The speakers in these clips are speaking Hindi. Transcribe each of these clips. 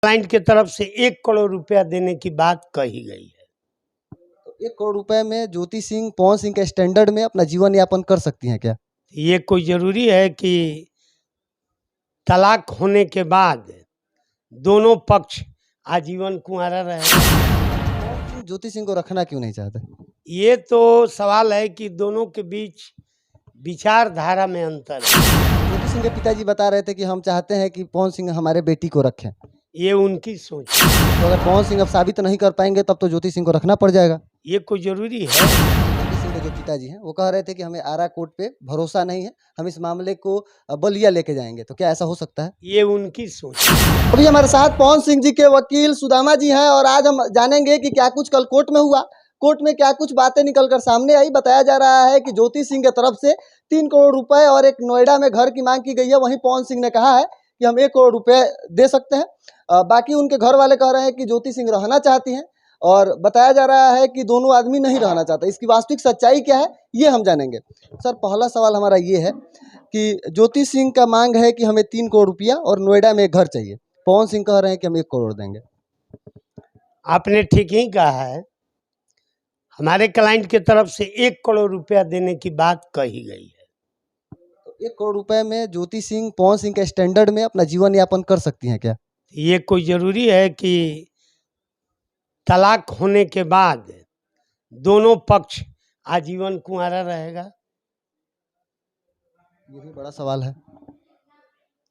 क्लाइंट की तरफ से 1 करोड़ रुपया देने की बात कही गई है। तो 1 करोड़ रुपए में ज्योति सिंह पवन सिंह के स्टैंडर्ड में अपना जीवन यापन कर सकती हैं क्या? ये कोई जरूरी है कि तलाक होने के बाद दोनों पक्ष आजीवन कुंवारा रहे? पवन सिंह ज्योति सिंह को रखना क्यों नहीं चाहते? ये तो सवाल है कि दोनों के बीच विचारधारा में अंतर है। ज्योति सिंह के पिताजी बता रहे थे कि हम चाहते हैं कि पवन सिंह हमारे बेटी को रखें। ये उनकी सोच है। तो अगर पवन सिंह अब साबित नहीं कर पाएंगे तब तो ज्योति सिंह को रखना पड़ जाएगा। ये कोई जरूरी है? ज्योति सिंह के जो पिताजी हैं वो कह रहे थे कि हमें आरा कोर्ट पे भरोसा नहीं है, हम इस मामले को बलिया लेके जाएंगे। तो क्या ऐसा हो सकता है? ये उनकी सोच है। अभी हमारे साथ पवन सिंह जी के वकील सुदामा जी हैं और आज हम जानेंगे कि क्या कुछ कल कोर्ट में हुआ, कोर्ट में क्या कुछ बातें निकलकर सामने आई। बताया जा रहा है कि ज्योति सिंह की तरफ से 3 करोड़ रुपए और एक नोएडा में घर की मांग की गई है। वहीं पवन सिंह ने कहा है कि हम 1 करोड़ रुपए दे सकते हैं। बाकी उनके घर वाले कह रहे हैं कि ज्योति सिंह रहना चाहती हैं और बताया जा रहा है कि दोनों आदमी नहीं रहना चाहते। इसकी वास्तविक सच्चाई क्या है ये हम जानेंगे। सर, पहला सवाल हमारा ये है कि ज्योति सिंह का मांग है कि हमें 3 करोड़ रुपया और नोएडा में एक घर चाहिए। पवन सिंह कह रहे हैं कि हम 1 करोड़ देंगे। आपने ठीक ही कहा है। हमारे क्लाइंट की तरफ से 1 करोड़ रुपया देने की बात कही गई है। तो 1 करोड़ रुपए में ज्योति सिंह पवन सिंह के स्टैंडर्ड में अपना जीवन यापन कर सकती हैं क्या? ये कोई जरूरी है कि तलाक होने के बाद दोनों पक्ष आजीवन कुंवारा रहेगा? ये भी बड़ा सवाल है।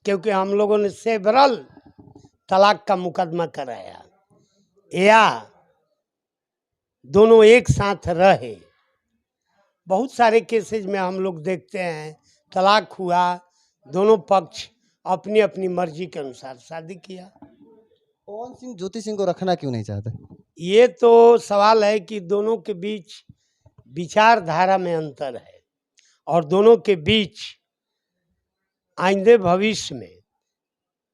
क्योंकि हम लोगों ने सेवरल तलाक का मुकदमा कराया या दोनों एक साथ रहे। बहुत सारे केसेज में हम लोग देखते हैं तलाक हुआ, दोनों पक्ष अपनी अपनी मर्जी के अनुसार शादी किया। पवन सिंह ज्योति सिंह को रखना क्यों नहीं चाहते? ये तो सवाल है कि दोनों के बीच विचारधारा में अंतर है और दोनों के बीच आइंदे भविष्य में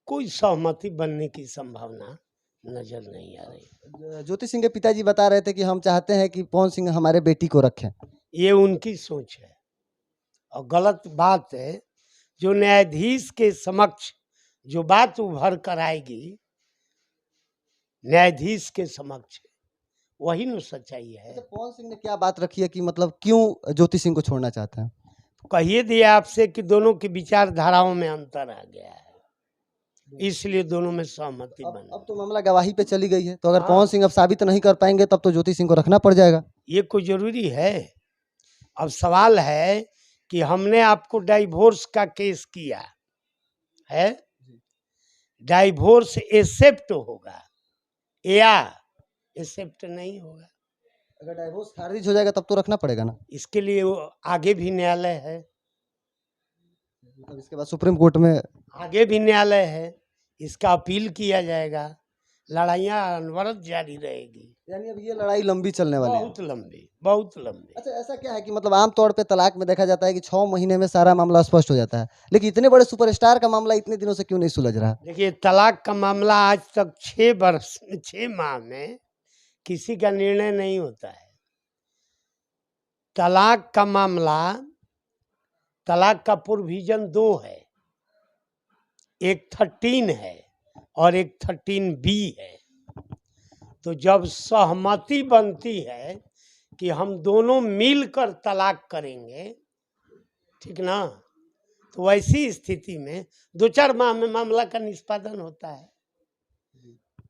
कोई सहमति बनने की संभावना नजर नहीं आ रही। ज्योति सिंह के पिताजी बता रहे थे कि हम चाहते हैं कि पवन सिंह हमारे बेटी को रखें। ये उनकी सोच है और गलत बात है। जो न्यायाधीश के समक्ष जो बात उभर कर आएगी न्यायाधीश के समक्ष वही न सच्चाई है। तो पवन सिंह ने क्या बात रखी है कि मतलब क्यों ज्योति सिंह को छोड़ना चाहते हैं? कहिए दिया आपसे कि दोनों की विचारधाराओं में अंतर आ गया है, इसलिए दोनों में सहमति बनी। अब तो मामला गवाही पे चली गई है, तो अगर हाँ। पवन सिंह अब साबित नहीं कर पाएंगे तब तो ज्योति सिंह को रखना पड़ जाएगा। ये कोई जरूरी है? अब सवाल है कि हमने आपको डाइवोर्स का केस किया है, डाइवोर्स एक्सेप्ट होगा या एक्सेप्ट नहीं होगा? अगर डाइवोर्स खारिज हो जाएगा तब तो रखना पड़ेगा ना। इसके लिए वो आगे भी न्यायालय है, मतलब इसके बाद सुप्रीम कोर्ट में आगे भी न्यायालय है, इसका अपील किया जाएगा, लड़ाइयाँ अनवरत जारी रहेगी। यानी अब ये लड़ाई लंबी चलने वाली है। बहुत लंबी, बहुत लंबी। अच्छा, ऐसा क्या है कि मतलब आमतौर पे तलाक में देखा जाता है कि 6 महीने में सारा मामला स्पष्ट हो जाता है, लेकिन इतने बड़े सुपरस्टार का मामला इतने दिनों से क्यों नहीं सुलझ रहा? देखिए, तलाक का मामला आज तक 6 माह में किसी का निर्णय नहीं होता है। तलाक का मामला, तलाक का प्रोविजन 2 है, एक 13 है और एक 13B है। तो जब सहमति बनती है कि हम दोनों मिलकर तलाक करेंगे, ठीक ना, तो वैसी स्थिति में 2-4 माह में मामला का निष्पादन होता है।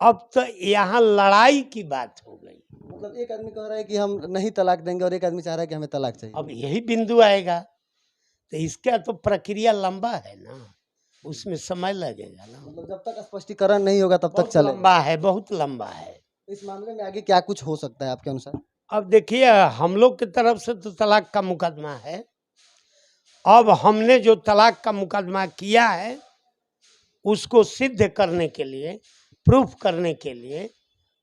अब तो यहाँ लड़ाई की बात हो गई। मतलब एक आदमी कह रहा है कि हम नहीं तलाक देंगे और एक आदमी चाह रहा है कि हमें तलाक चाहिए। अब यही बिंदु आएगा, तो इसका तो प्रक्रिया लंबा है ना, उसमें समय लगेगा ना। मतलब जब तक स्पष्टीकरण नहीं होगा तब तक बहुत चलेगा। लंबा है, बहुत लंबा है। इस मामले में आगे क्या कुछ हो सकता है आपके अनुसार? अब देखिए, हम लोग की तरफ से तो तलाक का मुकदमा है। अब हमने जो तलाक का मुकदमा किया है उसको सिद्ध करने के लिए, प्रूफ करने के लिए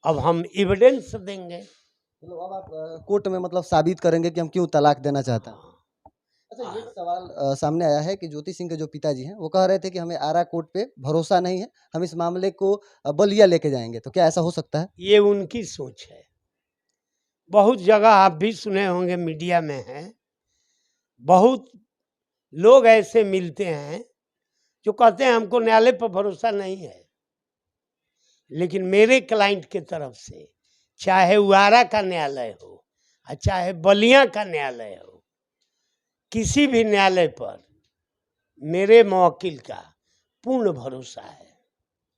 अब हम एविडेंस देंगे। मतलब अब आप कोर्ट में मतलब साबित करेंगे कि हम क्यों तलाक देना चाहते हैं। अच्छा, एक सवाल सामने आया है कि ज्योति सिंह के जो पिताजी हैं वो कह रहे थे कि हमें आरा कोर्ट पे भरोसा नहीं है, हम इस मामले को बलिया लेके जाएंगे। तो क्या ऐसा हो सकता है? ये उनकी सोच है। बहुत जगह आप भी सुने होंगे, मीडिया में है, बहुत लोग ऐसे मिलते हैं जो कहते हैं हमको न्यायालय पर भरोसा नहीं है, लेकिन मेरे क्लाइंट के तरफ से, चाहे उआरा का न्यायालय हो और चाहे बलिया का न्यायालय हो, किसी भी न्यायालय पर मेरे मवक्किल का पूर्ण भरोसा है।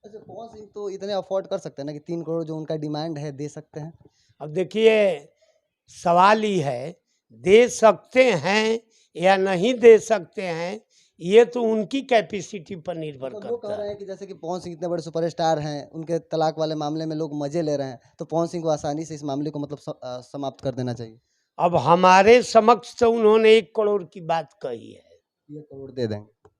अच्छा, पवन सिंह तो इतने अफोर्ड कर सकते हैं ना कि 3 करोड़ जो उनका डिमांड है दे सकते हैं? अब देखिए, सवाल ही है दे सकते हैं या नहीं दे सकते हैं, ये तो उनकी कैपेसिटी पर निर्भर तो लोग करता कह रहे है। हैं कि जैसे कि पवन सिंह इतने बड़े सुपरस्टार हैं, उनके तलाक वाले मामले में लोग मजे ले रहे हैं, तो पवन सिंह को आसानी से इस मामले को मतलब समाप्त कर देना चाहिए। अब हमारे समक्ष तो उन्होंने 1 करोड़ की बात कही है। 1 करोड़ दे देंगे।